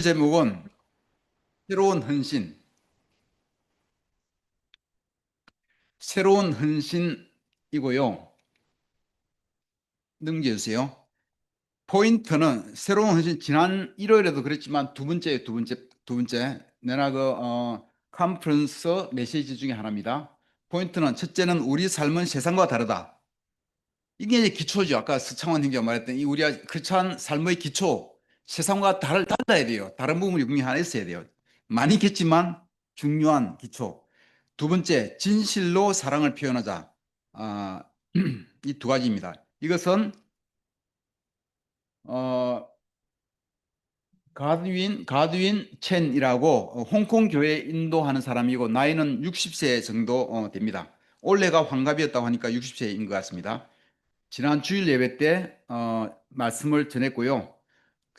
제목은 새로운 헌신, 새로운 헌신이고요. 넘겨주세요. 포인트는 새로운 헌신, 지난 일요일에도 그랬지만 두 번째. 내가 컨퍼런스 메시지 중에 하나입니다. 포인트는 첫째는 우리 삶은 세상과 다르다. 이게 이제 기초죠. 아까 서창원 형제가 말했던 이 우리가 크리스찬 삶의 기초, 세상과 달라야 돼요. 다른 부분이 분명히 하나 있어야 돼요. 많이 겠지만 중요한 기초. 두 번째, 진실로 사랑을 표현하자. 아, 이 두 가지입니다. 이것은 어, 가드윈 첸이라고 홍콩 교회 인도하는 사람이고 나이는 60세 정도 됩니다. 올해가 환갑이었다고 하니까 60세인 것 같습니다. 지난 주일 예배 때 말씀을 전했고요.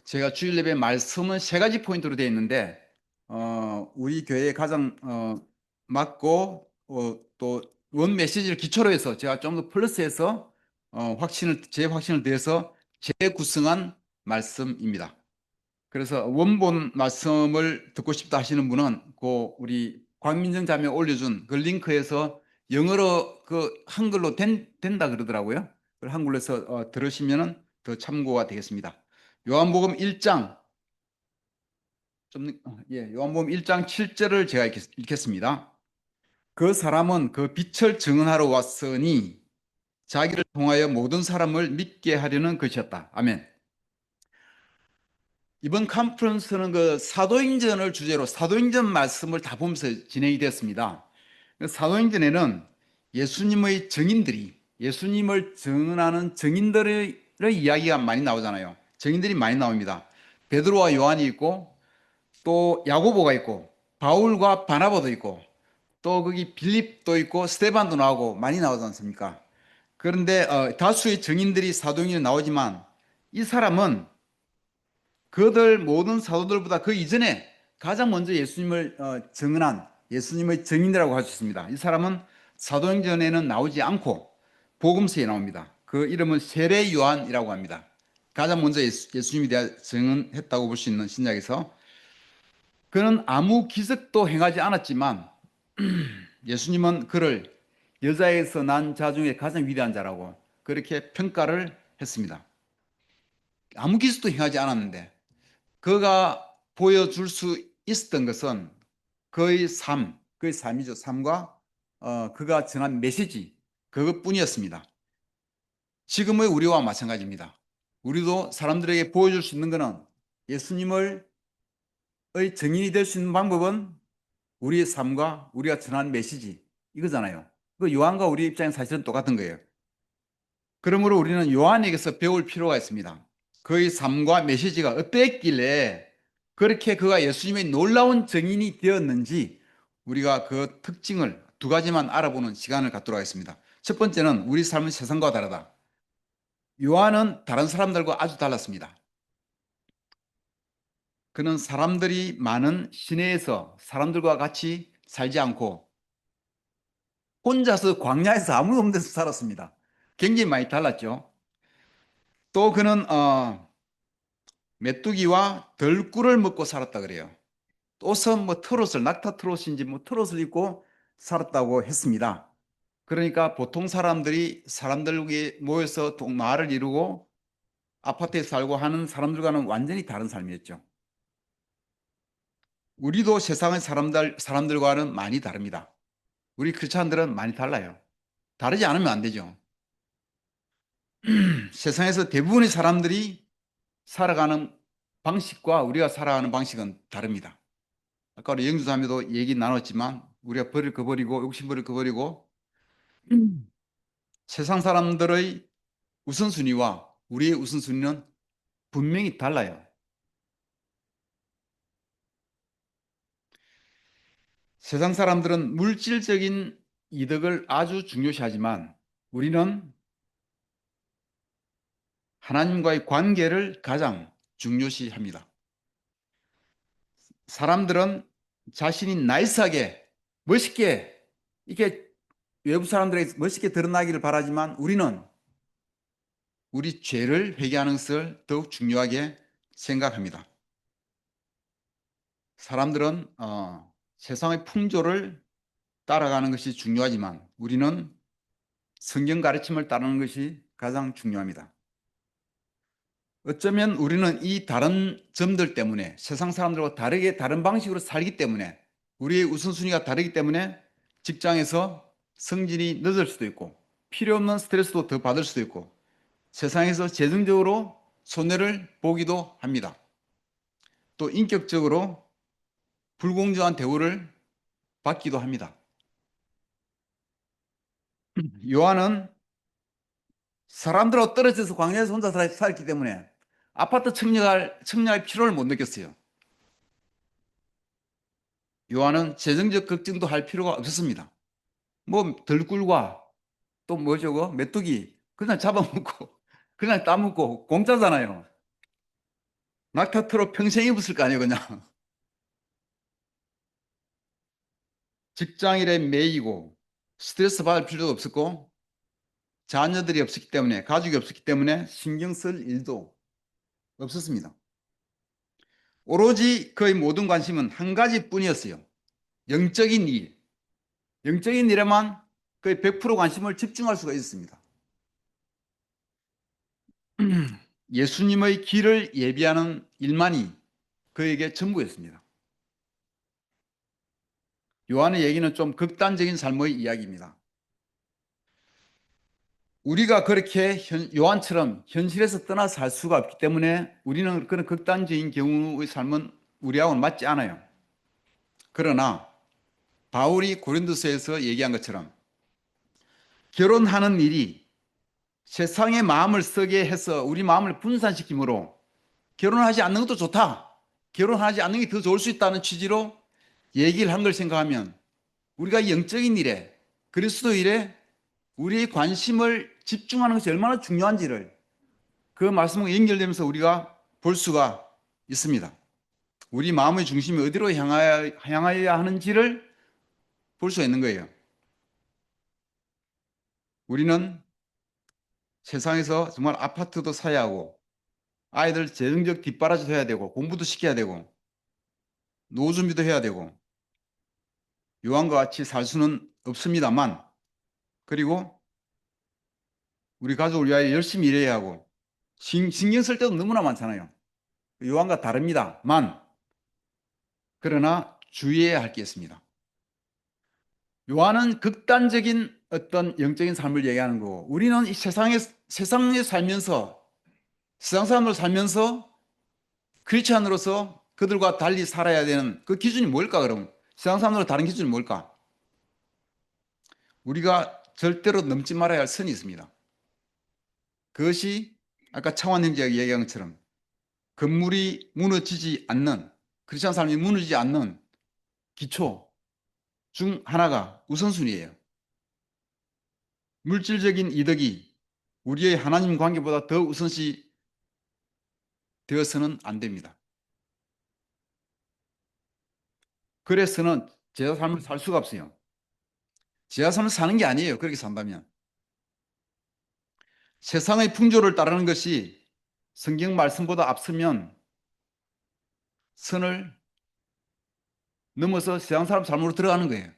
제가 주일 예배 말씀은 세 가지 포인트로 되어 있는데 우리 교회에 가장 맞고 또 원 메시지를 기초로 해서 제가 좀 더 플러스해서 제 확신을 더해서 재구성한 말씀입니다. 그래서 원본 말씀을 듣고 싶다 하시는 분은 그 우리 광민정 자매 올려준 그 링크에서 영어로 그 한글로 된다 그러더라고요. 그걸 한글로 해서 들으시면은 더 참고가 되겠습니다. 요한복음 1장 요한복음 1장 7절을 제가 읽겠습니다. 그 사람은 그 빛을 증언하러 왔으니 자기를 통하여 모든 사람을 믿게 하려는 것이었다. 아멘. 이번 컨퍼런스는 그 사도행전을 주제로 사도행전 말씀을 다 보면서 진행이 됐습니다. 그 사도행전에는 예수님의 증인들이 예수님을 증언하는 증인들의 이야기가 많이 나오잖아요. 증인들이 많이 나옵니다. 베드로와 요한이 있고 또 야고보가 있고 바울과 바나바도 있고 또 거기 빌립도 있고 스테반도 나오고 많이 나오지 않습니까? 그런데 다수의 증인들이 사도행전에 나오지만 이 사람은 그들 모든 사도들보다 그 이전에 가장 먼저 예수님을 증언한 예수님의 증인이라고 할 수 있습니다. 이 사람은 사도행전에는 나오지 않고 복음서에 나옵니다. 그 이름은 세례 요한이라고 합니다. 가장 먼저 예수님에 대해 증언했다고 볼 수 있는 신약에서 그는 아무 기적도 행하지 않았지만 예수님은 그를 여자에서 난 자 중에 가장 위대한 자라고 그렇게 평가를 했습니다. 아무 기적도 행하지 않았는데 그가 보여줄 수 있었던 것은 그의 삶이죠. 삶과 그가 전한 메시지 그것뿐이었습니다. 지금의 우리와 마찬가지입니다. 우리도 사람들에게 보여줄 수 있는 것은 예수님의 증인이 될 수 있는 방법은 우리의 삶과 우리가 전한 메시지 이거잖아요. 그 요한과 우리 입장은 사실은 똑같은 거예요. 그러므로 우리는 요한에게서 배울 필요가 있습니다. 그의 삶과 메시지가 어땠길래 그렇게 그가 예수님의 놀라운 증인이 되었는지 우리가 그 특징을 두 가지만 알아보는 시간을 갖도록 하겠습니다. 첫 번째는 우리 삶은 세상과 다르다. 요한은 다른 사람들과 아주 달랐습니다. 그는 사람들이 많은 시내에서 사람들과 같이 살지 않고 혼자서 광야에서 아무도 없는 데서 살았습니다. 굉장히 많이 달랐죠. 또 그는 메뚜기와 덜꿀을 먹고 살았다 그래요. 옷은 뭐 트롯을 낙타 트롯인지 뭐 트롯을 입고 살았다고 했습니다. 그러니까 보통 사람들이 모여서 마을을 이루고 아파트에 살고 하는 사람들과는 완전히 다른 삶이었죠. 우리도 세상의 사람들과는 많이 다릅니다. 우리 크리스찬들은 많이 달라요. 다르지 않으면 안 되죠. 세상에서 대부분의 사람들이 살아가는 방식과 우리가 살아가는 방식은 다릅니다. 아까 우리 영주자매도 얘기 나눴지만 우리가 버릴 거 버리고 욕심 버릴 거 버리고 세상 사람들의 우선순위와 우리의 우선순위는 분명히 달라요. 세상 사람들은 물질적인 이득을 아주 중요시하지만 우리는 하나님과의 관계를 가장 중요시합니다. 사람들은 자신이 나이스하게 멋있게 이렇게 외부 사람들에게 멋있게 드러나기를 바라지만 우리는 우리 죄를 회개하는 것을 더욱 중요하게 생각합니다. 사람들은 세상의 풍조를 따라가는 것이 중요하지만 우리는 성경 가르침을 따르는 것이 가장 중요합니다. 어쩌면 우리는 이 다른 점들 때문에 세상 사람들과 다르게 다른 방식으로 살기 때문에 우리의 우선순위가 다르기 때문에 직장에서 성진이 늦을 수도 있고 필요 없는 스트레스도 더 받을 수도 있고 세상에서 재정적으로 손해를 보기도 합니다. 또 인격적으로 불공정한 대우를 받기도 합니다. 요한은 사람들하고 떨어져서 광야에서 혼자 살았기 때문에 아파트 청약할 필요를 못 느꼈어요. 요한은 재정적 걱정도 할 필요가 없었습니다. 뭐 들꿀과 또 뭐죠, 메뚜기 그냥 잡아먹고 그냥 따먹고 공짜잖아요. 낙타트로 평생 입었을 거 아니에요, 그냥. 직장일에 매이고 스트레스 받을 필요도 없었고 자녀들이 없었기 때문에 가족이 없었기 때문에 신경 쓸 일도 없었습니다. 오로지 그의 모든 관심은 한 가지뿐이었어요. 영적인 일. 영적인 일에만 거의 100% 관심을 집중할 수가 있었습니다. 예수님의 길을 예비하는 일만이 그에게 전부였습니다. 요한의 얘기는 좀 극단적인 삶의 이야기입니다. 우리가 그렇게 요한처럼 현실에서 떠나 살 수가 없기 때문에 우리는 그런 극단적인 경우의 삶은 우리하고는 맞지 않아요. 그러나 바울이 고린도서에서 얘기한 것처럼 결혼하는 일이 세상의 마음을 쓰게 해서 우리 마음을 분산시키므로 결혼하지 않는 것도 좋다. 결혼하지 않는 게 더 좋을 수 있다는 취지로 얘기를 한 걸 생각하면 우리가 영적인 일에 그리스도 일에 우리의 관심을 집중하는 것이 얼마나 중요한지를 그 말씀과 연결되면서 우리가 볼 수가 있습니다. 우리 마음의 중심이 어디로 향하여야 하는지를 볼 수 있는 거예요. 우리는 세상에서 정말 아파트도 사야 하고 아이들 재정적 뒷바라지도 해야 되고 공부도 시켜야 되고 노후 준비도 해야 되고 요한과 같이 살 수는 없습니다만 그리고 우리 가족을 위하여 열심히 일해야 하고 신경 쓸 때도 너무나 많잖아요. 요한과 다릅니다만 그러나 주의해야 할 게 있습니다. 요한은 극단적인 어떤 영적인 삶을 얘기하는 거고 우리는 이 세상에 살면서 세상 사람으로 살면서 크리스찬으로서 그들과 달리 살아야 되는 그 기준이 뭘까 그럼? 세상 사람들과 다른 기준이 뭘까? 우리가 절대로 넘지 말아야 할 선이 있습니다. 그것이 아까 차원 형제가 얘기한 것처럼 건물이 무너지지 않는 크리스찬 삶이 무너지지 않는 기초 중 하나가 우선순위예요. 물질적인 이득이 우리의 하나님 관계보다 더 우선시 되어서는 안 됩니다. 그래서는 제자 삶을 살 수가 없어요. 제자 삶을 사는 게 아니에요. 그렇게 산다면. 세상의 풍조를 따르는 것이 성경 말씀보다 앞서면 선을 넘어서 세상 사람 삶으로 들어가는 거예요.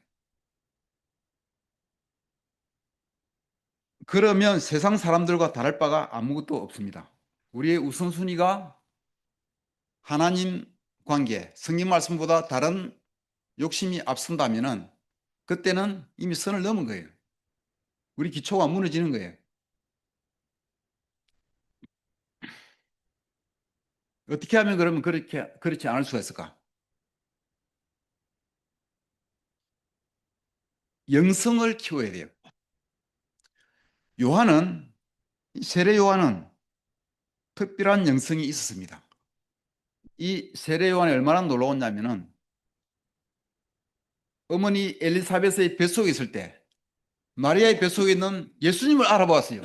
그러면 세상 사람들과 다를 바가 아무것도 없습니다. 우리의 우선순위가 하나님 관계, 성경 말씀보다 다른 욕심이 앞선다면은 그때는 이미 선을 넘은 거예요. 우리 기초가 무너지는 거예요. 어떻게 하면 그러면 그렇지 않을 수가 있을까? 영성을 키워야 돼요. 요한은, 세례 요한은 특별한 영성이 있었습니다. 이 세례 요한이 얼마나 놀라웠냐면은 어머니 엘리사벳의 뱃속에 있을 때 마리아의 뱃속에 있는 예수님을 알아보았어요.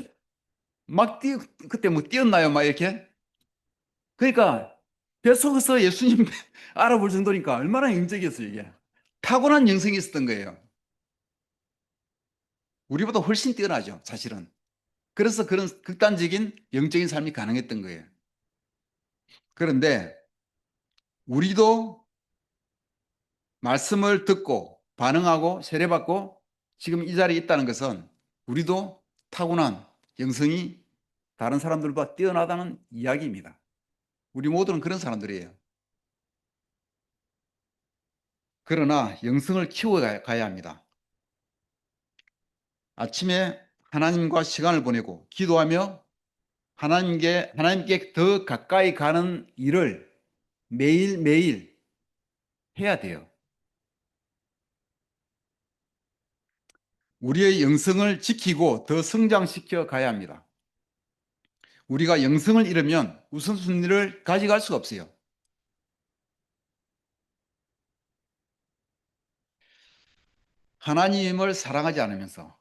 그때 뭐 뛰었나요? 막 이렇게. 그러니까 뱃속에서 예수님 알아볼 정도니까 얼마나 영적이었어요, 이게. 타고난 영성이 있었던 거예요. 우리보다 훨씬 뛰어나죠, 사실은. 그래서 그런 극단적인 영적인 삶이 가능했던 거예요. 그런데 우리도 말씀을 듣고 반응하고 세례받고 지금 이 자리에 있다는 것은 우리도 타고난 영성이 다른 사람들보다 뛰어나다는 이야기입니다. 우리 모두는 그런 사람들이에요. 그러나 영성을 키워가야 합니다. 아침에 하나님과 시간을 보내고 기도하며 하나님께 더 가까이 가는 일을 매일매일 해야 돼요. 우리의 영성을 지키고 더 성장시켜 가야 합니다. 우리가 영성을 잃으면 우선순위를 가져갈 수가 없어요. 하나님을 사랑하지 않으면서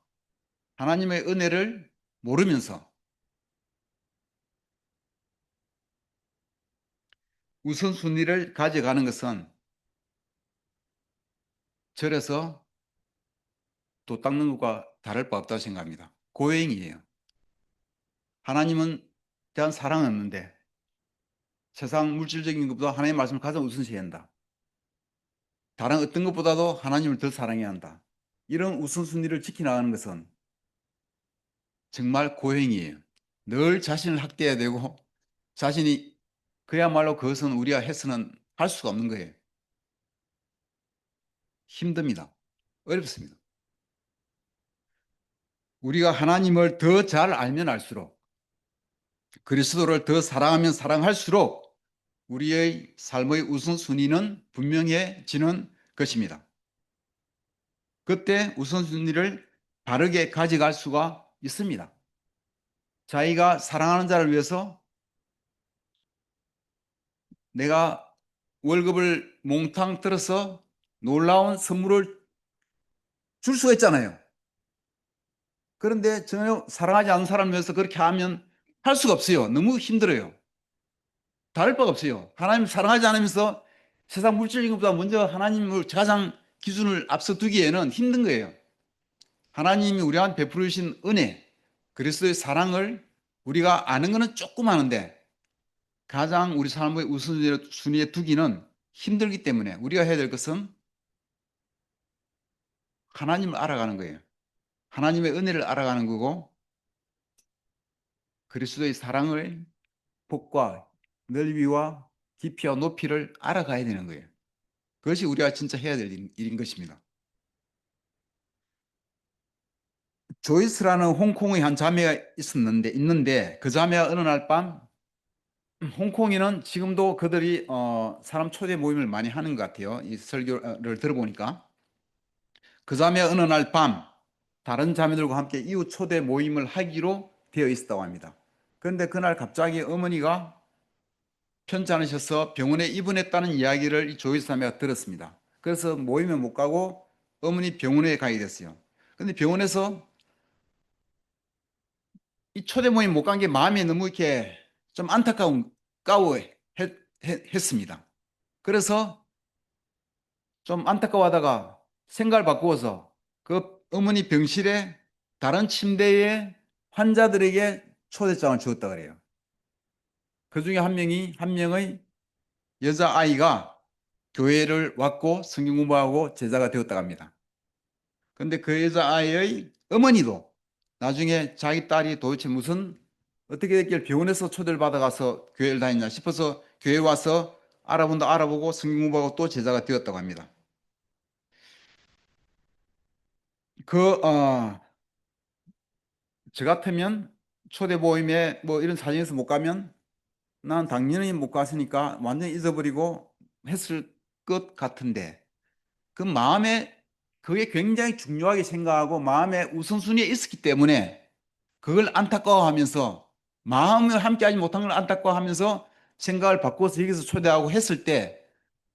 하나님의 은혜를 모르면서 우선순위를 가져가는 것은 절에서 도 닦는 것과 다를 바 없다고 생각합니다. 고행이에요. 하나님은 대한 사랑은 없는데 세상 물질적인 것보다 하나님의 말씀을 가장 우선시해야 한다. 다른 어떤 것보다도 하나님을 더 사랑해야 한다. 이런 우선순위를 지켜나가는 것은 정말 고행이에요. 늘 자신을 학대해야 되고 자신이 그야말로 그것은 우리가 해서는 할 수가 없는 거예요. 힘듭니다. 어렵습니다. 우리가 하나님을 더 잘 알면 알수록 그리스도를 더 사랑하면 사랑할수록 우리의 삶의 우선순위는 분명해지는 것입니다. 그때 우선순위를 바르게 가져갈 수가 있습니다. 자기가 사랑하는 자를 위해서 내가 월급을 몽땅 들어서 놀라운 선물을 줄 수가 있잖아요. 그런데 전혀 사랑하지 않는 사람을 위해서 그렇게 하면 할 수가 없어요. 너무 힘들어요. 다를 바가 없어요. 하나님 사랑하지 않으면서 세상 물질적인 것보다 먼저 하나님을 가장 기준을 앞서 두기에는 힘든 거예요. 하나님이 우리한테 베풀어 주신 은혜, 그리스도의 사랑을 우리가 아는 것은 조금 아는데 가장 우리 삶의 우선순위에 두기는 힘들기 때문에 우리가 해야 될 것은 하나님을 알아가는 거예요. 하나님의 은혜를 알아가는 거고 그리스도의 사랑을 폭과 넓이와 깊이와 높이를 알아가야 되는 거예요. 그것이 우리가 진짜 해야 될 일인 것입니다. 조이스라는 홍콩의 한 자매가 있는데 그 자매가 어느 날 밤 홍콩에는 지금도 그들이 사람 초대 모임을 많이 하는 것 같아요. 이 설교를 들어보니까 그 자매가 어느 날 밤 다른 자매들과 함께 이웃 초대 모임을 하기로 되어 있었다고 합니다. 그런데 그날 갑자기 어머니가 편찮으셔서 병원에 입원했다는 이야기를 이 조이스 자매가 들었습니다. 그래서 모임에 못 가고 어머니 병원에 가게 됐어요. 근데 병원에서 이 초대 모임 못 간 게 마음이 너무 이렇게 좀 안타까웠습니다. 그래서 좀 안타까워하다가 생각을 바꾸어서 그 어머니 병실에 다른 침대에 환자들에게 초대장을 주었다 그래요. 그 중에 한 명의 여자아이가 교회를 왔고 성경 공부하고 제자가 되었다고 합니다. 그런데 그 여자아이의 어머니도 나중에 자기 딸이 도대체 무슨 어떻게 됐길 병원에서 초대를 받아가서 교회를 다녔냐 싶어서 교회에 와서 알아보고 성경 공부하고 또 제자가 되었다고 합니다. 저 같으면 초대 모임에 뭐 이런 사정에서 못 가면 난 당연히 못 갔으니까 완전히 잊어버리고 했을 것 같은데 그 마음에 그게 굉장히 중요하게 생각하고 마음에 우선순위에 있었기 때문에 그걸 안타까워하면서 마음을 함께하지 못한 걸 안타까워하면서 생각을 바꿔서 여기서 초대하고 했을 때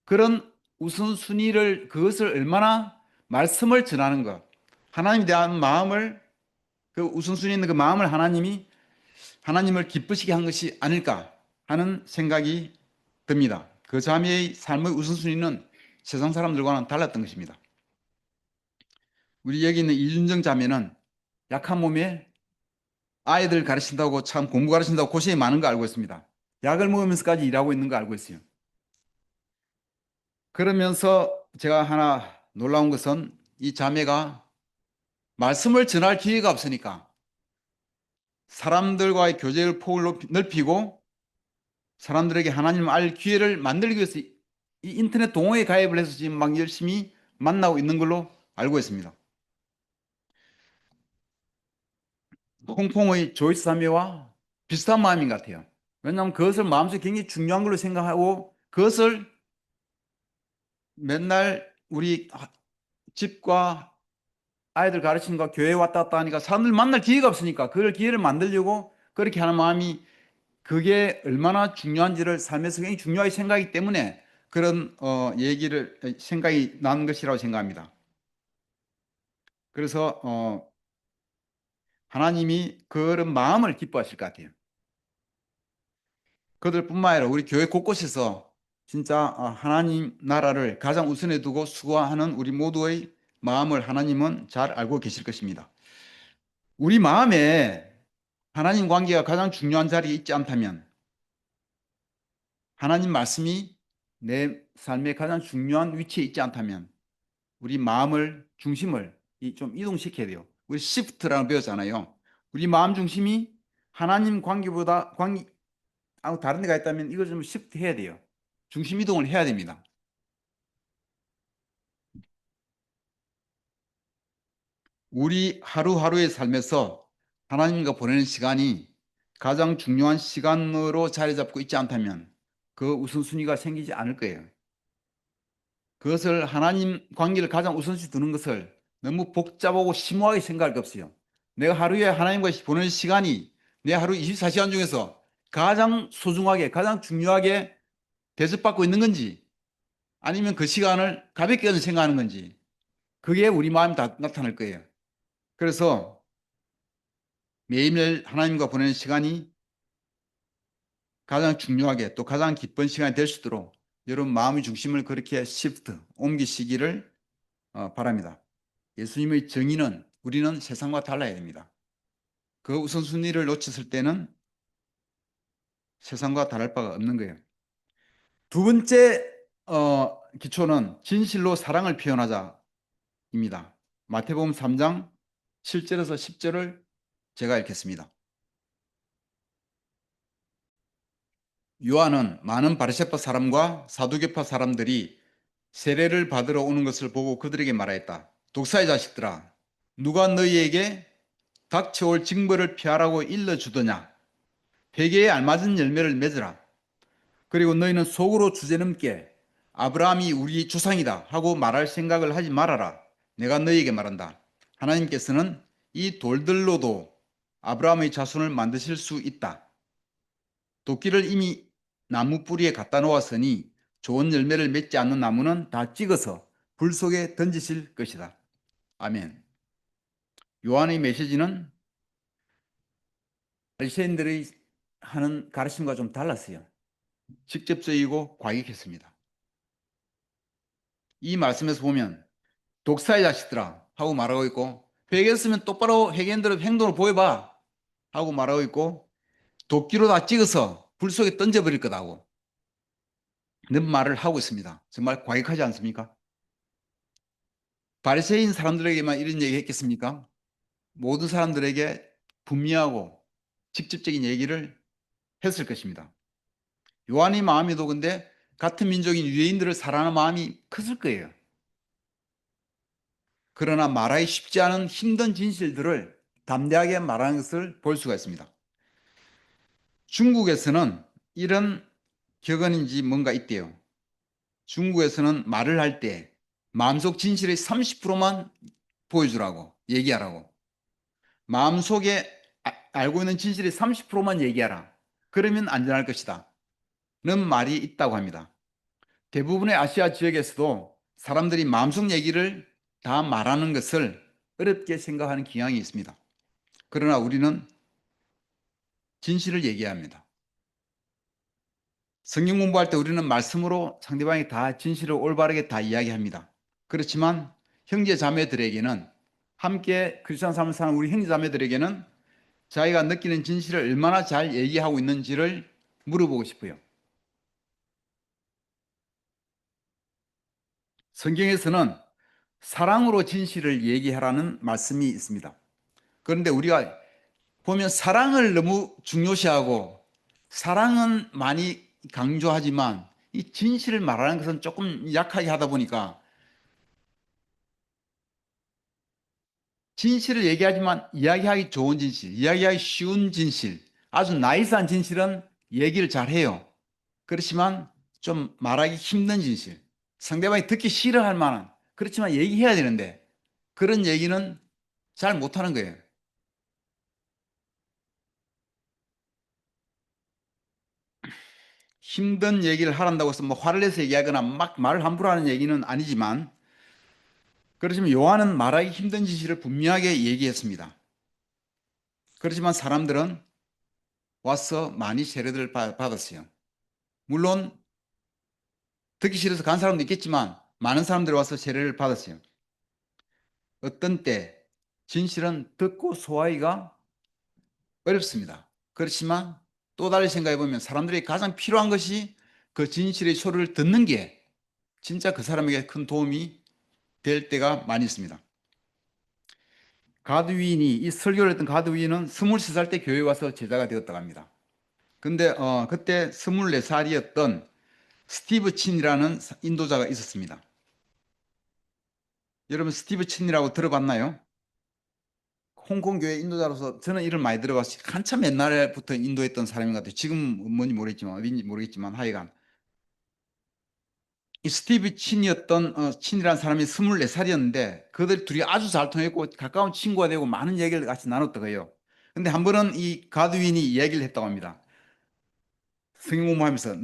그런 우선순위를 그것을 얼마나 말씀을 전하는 것 하나님에 대한 마음을 그 우선순위에 있는 그 마음을 하나님을 기쁘시게 한 것이 아닐까 하는 생각이 듭니다. 그 자매의 삶의 우선순위는 세상 사람들과는 달랐던 것입니다. 우리 여기 있는 이준정 자매는 약한 몸에 아이들 가르친다고 참 공부 가르친다고 고생이 많은 거 알고 있습니다. 약을 먹으면서까지 일하고 있는 거 알고 있어요. 그러면서 제가 하나 놀라운 것은 이 자매가 말씀을 전할 기회가 없으니까 사람들과의 교제의 폭을 넓히고 사람들에게 하나님을 알 기회를 만들기 위해서 이 인터넷 동호회에 가입을 해서 지금 막 열심히 만나고 있는 걸로 알고 있습니다. 홍콩의 조이스 자매와 비슷한 마음인 것 같아요. 왜냐하면 그것을 마음속에 굉장히 중요한 걸로 생각하고 그것을 맨날 우리 집과 아이들 가르치는 거 교회 왔다 갔다 하니까 사람들 만날 기회가 없으니까 그걸 기회를 만들려고 그렇게 하는 마음이 그게 얼마나 중요한지를 삶에서 굉장히 중요하게 생각하기 때문에 그런 생각이 나는 것이라고 생각합니다. 그래서 하나님이 그런 마음을 기뻐하실 것 같아요. 그들뿐만 아니라 우리 교회 곳곳에서 진짜 하나님 나라를 가장 우선에 두고 수고하는 우리 모두의 마음을 하나님은 잘 알고 계실 것입니다. 우리 마음에 하나님 관계가 가장 중요한 자리에 있지 않다면 하나님 말씀이 내 삶의 가장 중요한 위치에 있지 않다면 우리 마음을 중심을 좀 이동시켜야 돼요. 우리 시프트라고 배웠잖아요. 우리 마음 중심이 하나님 관계보다 다른 데가 있다면 이걸 좀 시프트 해야 돼요. 중심 이동을 해야 됩니다. 우리 하루하루의 삶에서 하나님과 보내는 시간이 가장 중요한 시간으로 자리 잡고 있지 않다면 그 우선순위가 생기지 않을 거예요. 그것을 하나님 관계를 가장 우선시 두는 것을 너무 복잡하고 심오하게 생각할 게 없어요. 내가 하루에 하나님과 보내는 시간이 내 하루 24시간 중에서 가장 소중하게, 가장 중요하게 대접받고 있는 건지 아니면 그 시간을 가볍게 생각하는 건지 그게 우리 마음에 다 나타날 거예요. 그래서 매일매일 하나님과 보내는 시간이 가장 중요하게 또 가장 기쁜 시간이 될 수 있도록 여러분 마음의 중심을 그렇게 옮기시기를 바랍니다. 예수님의 정의는 우리는 세상과 달라야 됩니다. 그 우선순위를 놓쳤을 때는 세상과 다를 바가 없는 거예요. 두 번째 기초는 진실로 사랑을 표현하자입니다. 마태복음 3장 7절에서 10절을 제가 읽겠습니다. 요한은 많은 바리새파 사람과 사두개파 사람들이 세례를 받으러 오는 것을 보고 그들에게 말하였다. 독사의 자식들아, 누가 너희에게 닥쳐올 징벌을 피하라고 일러주더냐? 회개에 알맞은 열매를 맺으라. 그리고 너희는 속으로 주제넘게 아브라함이 우리 조상이다 하고 말할 생각을 하지 말아라. 내가 너희에게 말한다. 하나님께서는 이 돌들로도 아브라함의 자손을 만드실 수 있다. 도끼를 이미 나무 뿌리에 갖다 놓았으니 좋은 열매를 맺지 않는 나무는 다 찍어서 불 속에 던지실 것이다. 아멘. 요한의 메시지는 바리새인들의 하는 가르침과 좀 달랐어요. 직접적이고 과격했습니다. 이 말씀에서 보면 독사의 자식들아 하고 말하고 있고 회개했으면 똑바로 회개한 대로 행동을 보여봐 하고 말하고 있고 도끼로 다 찍어서 불 속에 던져버릴 거다고 는 말을 하고 있습니다. 정말 과격하지 않습니까? 바리새인 사람들에게만 이런 얘기 했겠습니까? 모든 사람들에게 분명하고 직접적인 얘기를 했을 것입니다. 요한의 마음에도 근데 같은 민족인 유대인들을 사랑하는 마음이 컸을 거예요. 그러나 말하기 쉽지 않은 힘든 진실들을 담대하게 말하는 것을 볼 수가 있습니다. 중국에서는 이런 격언인지 뭔가 있대요. 중국에서는 말을 할 때 마음속 진실의 30%만 보여주라고, 얘기하라고. 마음속에 알고 있는 진실의 30%만 얘기하라. 그러면 안전할 것이다. 는 말이 있다고 합니다. 대부분의 아시아 지역에서도 사람들이 마음속 얘기를 다 말하는 것을 어렵게 생각하는 경향이 있습니다. 그러나 우리는 진실을 얘기해야 합니다. 성경 공부할 때 우리는 말씀으로 상대방이 다 진실을 올바르게 다 이야기합니다. 그렇지만 형제 자매들에게는 함께 크리스천 삶을 사는 우리 형제 자매들에게는 자기가 느끼는 진실을 얼마나 잘 얘기하고 있는지를 물어보고 싶어요. 성경에서는 사랑으로 진실을 얘기하라는 말씀이 있습니다. 그런데 우리가 보면 사랑을 너무 중요시하고 사랑은 많이 강조하지만 이 진실을 말하는 것은 조금 약하게 하다 보니까 진실을 얘기하지만 이야기하기 좋은 진실, 이야기하기 쉬운 진실, 아주 나이스한 진실은 얘기를 잘 해요. 그렇지만 좀 말하기 힘든 진실, 상대방이 듣기 싫어할 만한, 그렇지만 얘기해야 되는데 그런 얘기는 잘 못하는 거예요. 힘든 얘기를 하란다고 해서 뭐 화를 내서 얘기하거나 막 말을 함부로 하는 얘기는 아니지만, 그렇지만 요한은 말하기 힘든 진실을 분명하게 얘기했습니다. 그렇지만 사람들은 와서 많이 세례를 받았어요. 물론 듣기 싫어서 간 사람도 있겠지만 많은 사람들이 와서 세례를 받았어요. 어떤 때 진실은 듣고 소화하기가 어렵습니다. 그렇지만 또 다른 생각해 보면 사람들이 가장 필요한 것이 그 진실의 소리를 듣는 게 진짜 그 사람에게 큰 도움이 될 때가 많이 있습니다. 가드윈이 이 설교를 했던 가드윈은 23살 때 교회에 와서 제자가 되었다고 합니다. 근데 그때 24살이었던 스티브 친이라는 인도자가 있었습니다. 여러분 스티브 친이라고 들어봤나요? 홍콩 교회 인도자로서 저는 이름 많이 들어봤어요. 한참 옛날부터 인도했던 사람인 것 같아요. 지금 뭔지 모르겠지만 어딘지 모르겠지만 하여간 이 스티브 친이었던 친이라는 사람이 24살이었는데 그들 둘이 아주 잘 통했고 가까운 친구가 되고 많은 얘기를 같이 나눴다고요. 근데 한 번은 이 가드윈이 이야기를 했다고 합니다. 성경 공부하면서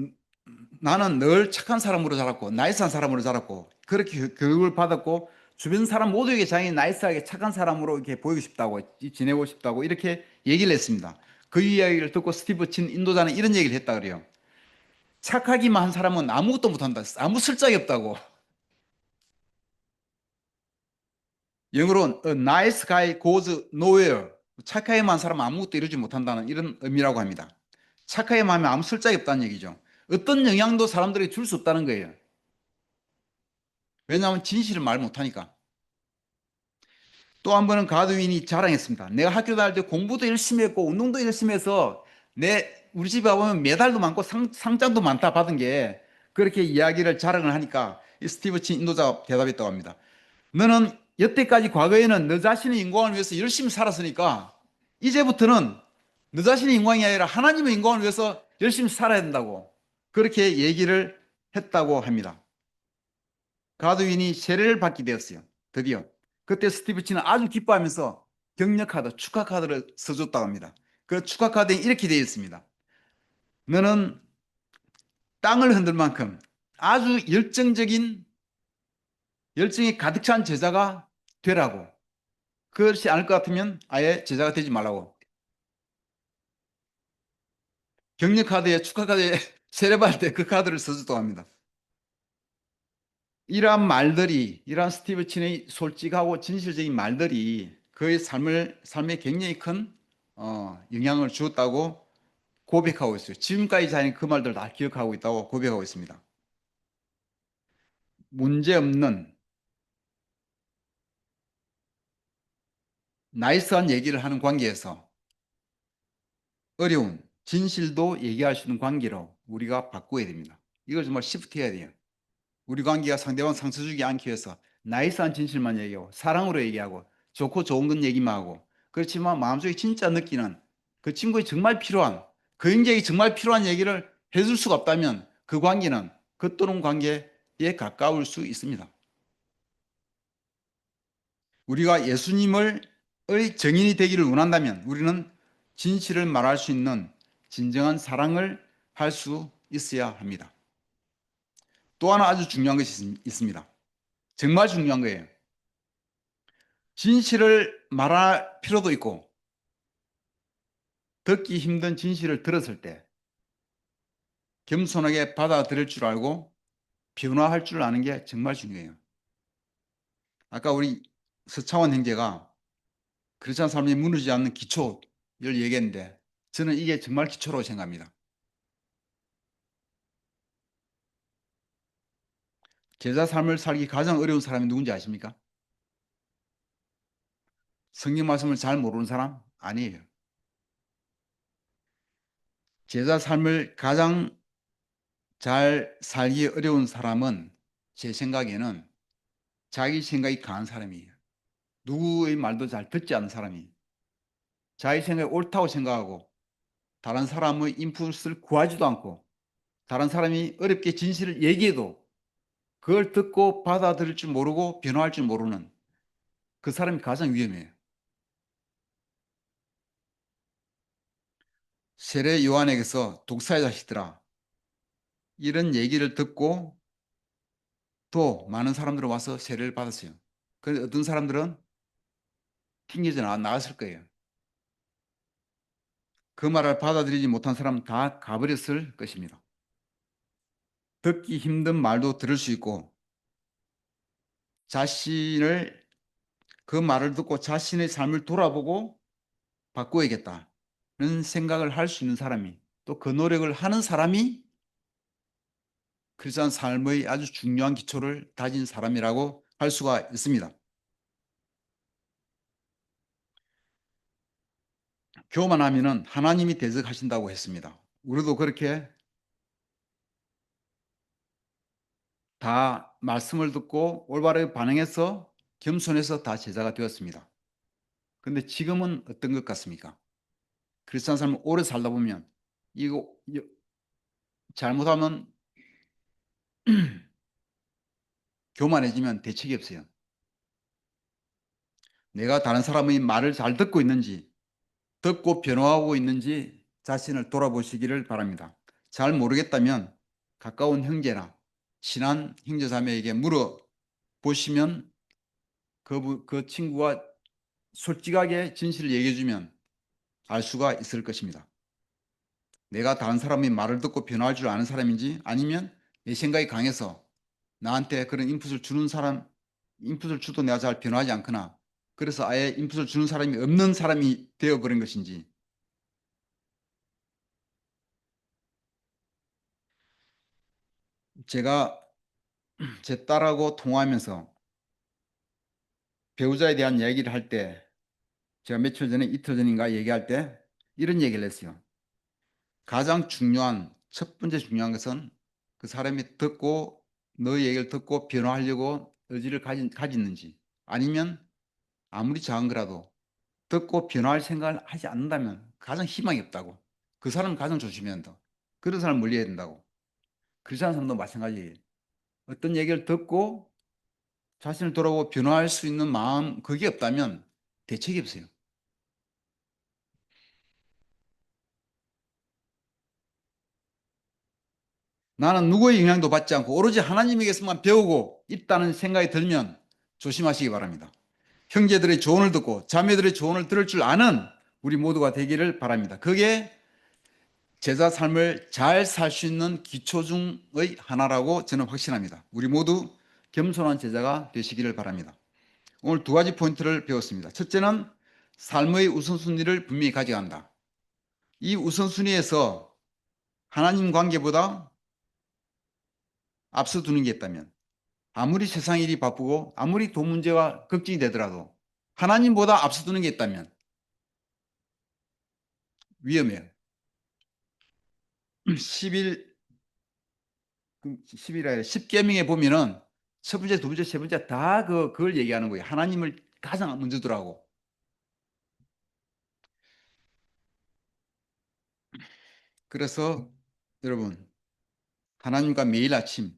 나는 늘 착한 사람으로 자랐고 나이스한 사람으로 자랐고 그렇게 교육을 받았고 주변 사람 모두에게 자기 나이스하게 착한 사람으로 이렇게 보이고 싶다고 지내고 싶다고 이렇게 얘기를 했습니다. 그 이야기를 듣고 스티브 친 인도자는 이런 얘기를 했다 그래요. 착하기만 한 사람은 아무것도 못한다. 아무 쓸짝이 없다고. 영어로 A nice guy goes nowhere. 착하게만 한 사람은 아무것도 이루지 못한다는 이런 의미라고 합니다. 착하게만 하면 아무 쓸짝이 없다는 얘기죠. 어떤 영향도 사람들에게 줄 수 없다는 거예요. 왜냐하면 진실을 말 못하니까. 또 한 번은 가드윈이 자랑했습니다. 내가 학교 다닐 때 공부도 열심히 했고 운동도 열심히 해서 우리 집에 와보면 메달도 많고 상장도 많다 받은 게 그렇게 이야기를 자랑을 하니까 이 스티브 친 인도자가 대답했다고 합니다. 너는 여태까지 과거에는 너 자신의 인공을 위해서 열심히 살았으니까 이제부터는 너 자신의 인공이 아니라 하나님의 인공을 위해서 열심히 살아야 된다고 그렇게 얘기를 했다고 합니다. 가드윈이 세례를 받게 되었어요. 드디어. 그때 스티브 치는 아주 기뻐하면서 격려 카드, 축하 카드를 써줬다고 합니다. 그 축하 카드에 이렇게 되어 있습니다. 너는 땅을 흔들 만큼 아주 열정이 가득 찬 제자가 되라고. 그렇지 않을 것 같으면 아예 제자가 되지 말라고. 격려 카드에 축하 카드에 세례받을 때 그 카드를 써줬다고 합니다. 이러한 말들이, 이러한 스티브 친의 솔직하고 진실적인 말들이 그의 삶에 굉장히 큰 영향을 주었다고 고백하고 있어요. 지금까지 자기는 그 말들 다 기억하고 있다고 고백하고 있습니다. 문제없는 나이스한 얘기를 하는 관계에서 어려운 진실도 얘기할 수 있는 관계로 우리가 바꾸어야 됩니다. 이걸 정말 시프트해야 돼요. 우리 관계가 상대방 상처 주지 않기 위해서 나이스한 진실만 얘기하고 사랑으로 얘기하고 좋고 좋은 건 얘기만 하고 그렇지만 마음속에 진짜 느끼는 그 친구의 정말 필요한 그 인격이 정말 필요한 얘기를 해줄 수가 없다면 그 관계는 겉도는 관계에 가까울 수 있습니다. 우리가 예수님을 의 증인이 되기를 원한다면 우리는 진실을 말할 수 있는 진정한 사랑을 할 수 있어야 합니다. 또 하나 아주 중요한 것이 있습니다. 정말 중요한 거예요. 진실을 말할 필요도 있고 듣기 힘든 진실을 들었을 때 겸손하게 받아들일 줄 알고 변화할 줄 아는 게 정말 중요해요. 아까 우리 서차원 형제가 크리스찬 삶이 무너지지 않는 기초를 얘기했는데 저는 이게 정말 기초라고 생각합니다. 제자 삶을 살기 가장 어려운 사람이 누군지 아십니까? 성경 말씀을 잘 모르는 사람? 아니에요. 제자 삶을 가장 잘 살기 어려운 사람은 제 생각에는 자기 생각이 강한 사람이에요. 누구의 말도 잘 듣지 않는 사람이에요. 자기 생각이 옳다고 생각하고 다른 사람의 인풋을 구하지도 않고 다른 사람이 어렵게 진실을 얘기해도 그걸 듣고 받아들일 줄 모르고 변화할 줄 모르는 그 사람이 가장 위험해요. 세례 요한에게서 독사의 자식들아 이런 얘기를 듣고 또 많은 사람들이 와서 세례를 받았어요. 그런데 어떤 사람들은 튕겨져 나갔을 거예요. 그 말을 받아들이지 못한 사람은 다 가버렸을 것입니다. 듣기 힘든 말도 들을 수 있고 자신을 그 말을 듣고 자신의 삶을 돌아보고 바꿔야겠다는 생각을 할 수 있는 사람이 또 그 노력을 하는 사람이 크리스천 삶의 아주 중요한 기초를 다진 사람이라고 할 수가 있습니다. 교만하면은 하나님이 대적하신다고 했습니다. 우리도 그렇게 다 말씀을 듣고 올바르게 반응해서 겸손해서 다 제자가 되었습니다. 근데 지금은 어떤 것 같습니까? 크리스천 삶을 오래 살다 보면 이거 잘못하면 교만해지면 대책이 없어요. 내가 다른 사람의 말을 잘 듣고 있는지, 듣고 변화하고 있는지 자신을 돌아보시기를 바랍니다. 잘 모르겠다면 가까운 형제나 친한 형제자매에게 물어보시면 그 친구가 솔직하게 진실을 얘기해주면 알 수가 있을 것입니다. 내가 다른 사람의 말을 듣고 변화할 줄 아는 사람인지 아니면 내 생각이 강해서 나한테 그런 인풋을 주는 사람, 인풋을 주도 내가 잘 변화하지 않거나 그래서 아예 인풋을 주는 사람이 없는 사람이 되어버린 것인지. 제가 제 딸하고 통화하면서 배우자에 대한 얘기를 할 때 제가 며칠 전에 이틀 전인가 얘기할 때 이런 얘기를 했어요. 가장 중요한 첫 번째 중요한 것은 그 사람이 듣고 너 얘기를 듣고 변화하려고 의지를 가지는지 아니면 아무리 작은 거라도 듣고 변화할 생각을 하지 않는다면 가장 희망이 없다고. 그 사람은 가장 조심해야 한다. 그런 사람 멀리해야 된다고. 그리스도인 사람도 마찬가지예요. 어떤 얘기를 듣고 자신을 돌아보고 변화할 수 있는 마음 그게 없다면 대책이 없어요. 나는 누구의 영향도 받지 않고 오로지 하나님에게서만 배우고 있다는 생각이 들면 조심하시기 바랍니다. 형제들의 조언을 듣고 자매들의 조언을 들을 줄 아는 우리 모두가 되기를 바랍니다. 그게 제자 삶을 잘 살 수 있는 기초 중의 하나라고 저는 확신합니다. 우리 모두 겸손한 제자가 되시기를 바랍니다. 오늘 두 가지 포인트를 배웠습니다. 첫째는 삶의 우선순위를 분명히 가져간다. 이 우선순위에서 하나님 관계보다 앞서 두는 게 있다면 아무리 세상 일이 바쁘고 아무리 돈 문제가 걱정이 되더라도 하나님보다 앞서 두는 게 있다면 위험해요. 10일, 10일 아니라 10계명에 보면은 첫 번째, 두 번째, 세 번째 다 그걸 얘기하는 거예요. 하나님을 가장 먼저 두라고. 그래서 여러분, 하나님과 매일 아침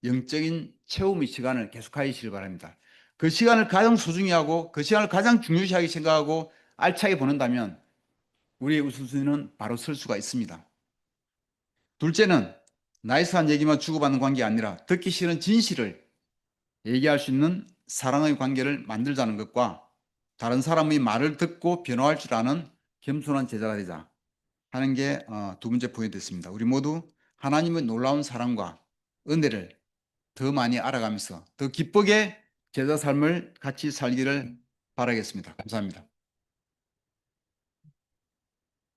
영적인 체험의 시간을 계속하시길 바랍니다. 그 시간을 가장 소중히 하고 그 시간을 가장 중요시하게 생각하고 알차게 보낸다면 우리의 우선순위는 바로 설 수가 있습니다. 둘째는 나이스한 얘기만 주고받는 관계가 아니라 듣기 싫은 진실을 얘기할 수 있는 사랑의 관계를 만들자는 것과 다른 사람의 말을 듣고 변화할 줄 아는 겸손한 제자가 되자 하는 게 두 번째 포인트였습니다. 우리 모두 하나님의 놀라운 사랑과 은혜를 더 많이 알아가면서 더 기쁘게 제자 삶을 같이 살기를 바라겠습니다. 감사합니다.